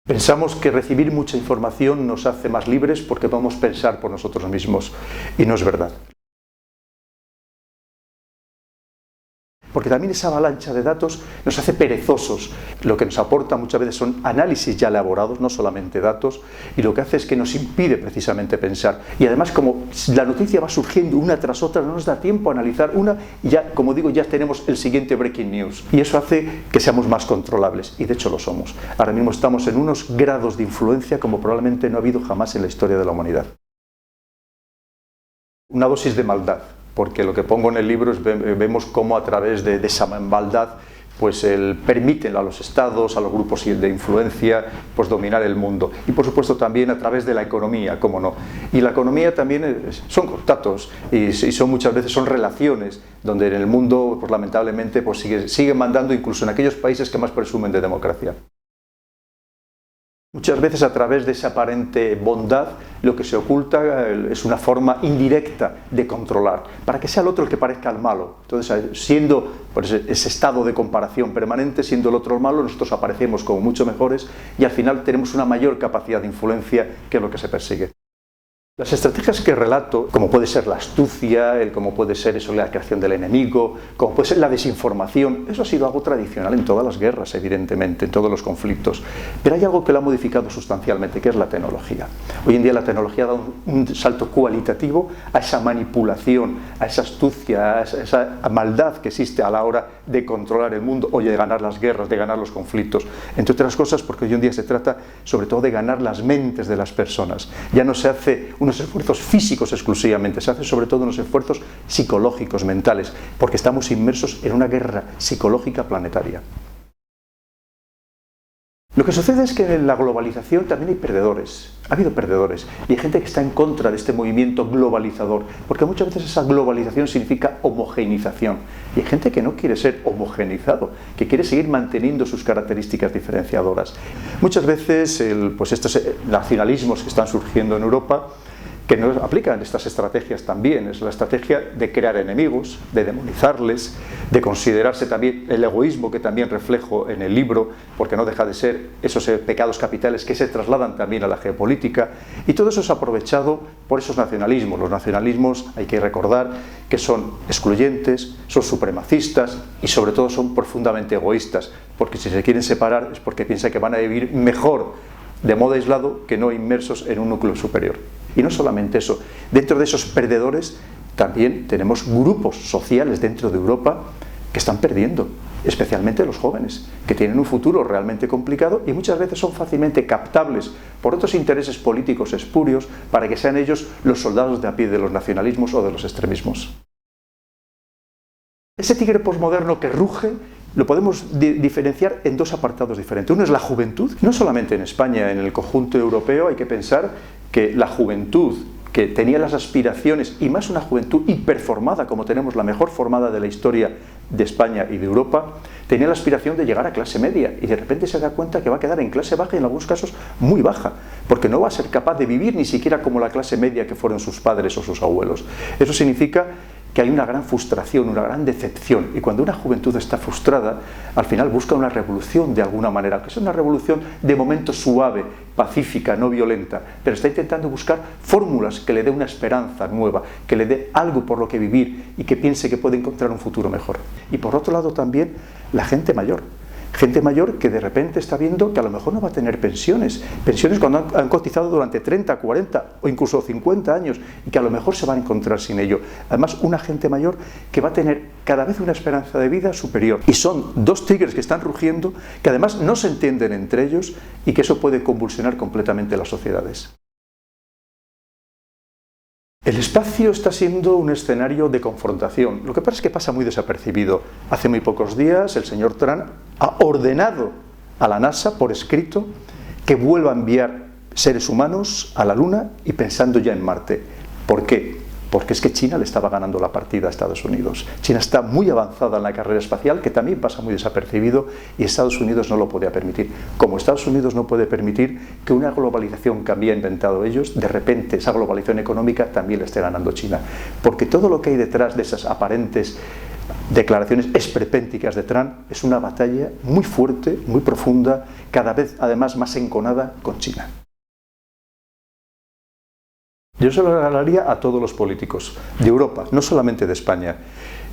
Pensamos que recibir mucha información nos hace más libres porque podemos pensar por nosotros mismos, y no es verdad. Porque también esa avalancha de datos nos hace perezosos. Lo que nos aporta muchas veces son análisis ya elaborados, no solamente datos, y lo que hace es que nos impide precisamente pensar. Y además, como la noticia va surgiendo una tras otra, no nos da tiempo a analizar una y ya, como digo, ya tenemos el siguiente breaking news. Y eso hace que seamos más controlables, y de hecho lo somos. Ahora mismo estamos en unos grados de influencia como probablemente no ha habido jamás en la historia de la humanidad. Una dosis de maldad. Porque lo que pongo en el libro es vemos cómo a través de esa maldad pues permiten a los estados, a los grupos de influencia, pues dominar el mundo. Y por supuesto también a través de la economía, cómo no. Y la economía también son contactos y son muchas veces son relaciones, donde en el mundo pues lamentablemente pues sigue mandando incluso en aquellos países que más presumen de democracia. Muchas veces a través de esa aparente bondad lo que se oculta es una forma indirecta de controlar, para que sea el otro el que parezca el malo. Entonces, siendo pues, ese estado de comparación permanente, siendo el otro el malo, nosotros aparecemos como mucho mejores y al final tenemos una mayor capacidad de influencia que lo que se persigue. Las estrategias que relato, como puede ser la astucia, como puede ser eso, la creación del enemigo, como puede ser la desinformación, eso ha sido algo tradicional en todas las guerras, evidentemente, en todos los conflictos. Pero hay algo que lo ha modificado sustancialmente, que es la tecnología. Hoy en día la tecnología ha dado un salto cualitativo a esa manipulación, a esa astucia, a esa maldad que existe a la hora de controlar el mundo o de ganar las guerras, de ganar los conflictos. Entre otras cosas, porque hoy en día se trata sobre todo de ganar las mentes de las personas. Ya no se hace unos esfuerzos físicos exclusivamente, se hacen sobre todo unos esfuerzos psicológicos, mentales, porque estamos inmersos en una guerra psicológica planetaria. Lo que sucede es que en la globalización también hay perdedores, ha habido perdedores, y hay gente que está en contra de este movimiento globalizador, porque muchas veces esa globalización significa homogeneización, y hay gente que no quiere ser homogeneizado, que quiere seguir manteniendo sus características diferenciadoras. Muchas veces pues estos nacionalismos que están surgiendo en Europa, que no aplican estas estrategias también, es la estrategia de crear enemigos, de demonizarles, de considerarse también el egoísmo que también reflejo en el libro, porque no deja de ser esos pecados capitales que se trasladan también a la geopolítica, y todo eso es aprovechado por esos nacionalismos. Los nacionalismos hay que recordar que son excluyentes, son supremacistas y sobre todo son profundamente egoístas, porque si se quieren separar es porque piensan que van a vivir mejor de modo aislado que no inmersos en un núcleo superior. Y no solamente eso, dentro de esos perdedores también tenemos grupos sociales dentro de Europa que están perdiendo, especialmente los jóvenes, que tienen un futuro realmente complicado y muchas veces son fácilmente captables por otros intereses políticos espurios para que sean ellos los soldados de a pie de los nacionalismos o de los extremismos. Ese tigre posmoderno que ruge lo podemos diferenciar en dos apartados diferentes. Uno es la juventud. No solamente en España, en el conjunto europeo hay que pensar que la juventud que tenía las aspiraciones, y más una juventud hiperformada, como tenemos la mejor formada de la historia de España y de Europa, tenía la aspiración de llegar a clase media y de repente se da cuenta que va a quedar en clase baja y en algunos casos muy baja, porque no va a ser capaz de vivir ni siquiera como la clase media que fueron sus padres o sus abuelos. Eso significa que hay una gran frustración, una gran decepción, y cuando una juventud está frustrada, al final busca una revolución de alguna manera, que es una revolución de momento suave, pacífica, no violenta, pero está intentando buscar fórmulas que le dé una esperanza nueva, que le dé algo por lo que vivir y que piense que puede encontrar un futuro mejor. Y por otro lado también la gente mayor que de repente está viendo que a lo mejor no va a tener pensiones cuando han cotizado durante 30, 40 o incluso 50 años y que a lo mejor se van a encontrar sin ello. Además, una gente mayor que va a tener cada vez una esperanza de vida superior. Y son dos tigres que están rugiendo, que además no se entienden entre ellos y que eso puede convulsionar completamente las sociedades. El espacio está siendo un escenario de confrontación. Lo que pasa es que pasa muy desapercibido. Hace muy pocos días el señor Trump ha ordenado a la NASA por escrito que vuelva a enviar seres humanos a la Luna y pensando ya en Marte. ¿Por qué? Porque es que China le estaba ganando la partida a Estados Unidos. China está muy avanzada en la carrera espacial, que también pasa muy desapercibido, y Estados Unidos no lo podía permitir. Como Estados Unidos no puede permitir que una globalización que había inventado ellos, de repente esa globalización económica también le esté ganando China. Porque todo lo que hay detrás de esas aparentes declaraciones esperpénticas de Trump, es una batalla muy fuerte, muy profunda, cada vez además más enconada con China. Yo se lo regalaría a todos los políticos de Europa, no solamente de España.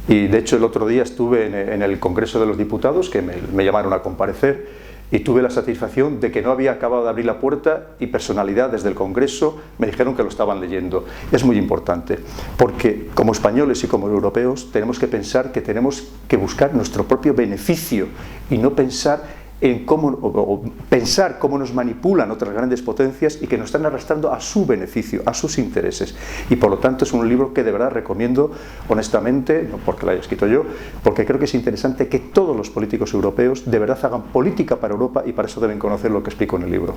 Y de hecho el otro día estuve en el Congreso de los Diputados, que me llamaron a comparecer, y tuve la satisfacción de que no había acabado de abrir la puerta y personalidades del Congreso me dijeron que lo estaban leyendo. Es muy importante, porque como españoles y como europeos tenemos que pensar que tenemos que buscar nuestro propio beneficio y no pensar en pensar cómo nos manipulan otras grandes potencias y que nos están arrastrando a su beneficio, a sus intereses. Y por lo tanto es un libro que de verdad recomiendo honestamente, no porque lo haya escrito yo, porque creo que es interesante que todos los políticos europeos de verdad hagan política para Europa y para eso deben conocer lo que explico en el libro.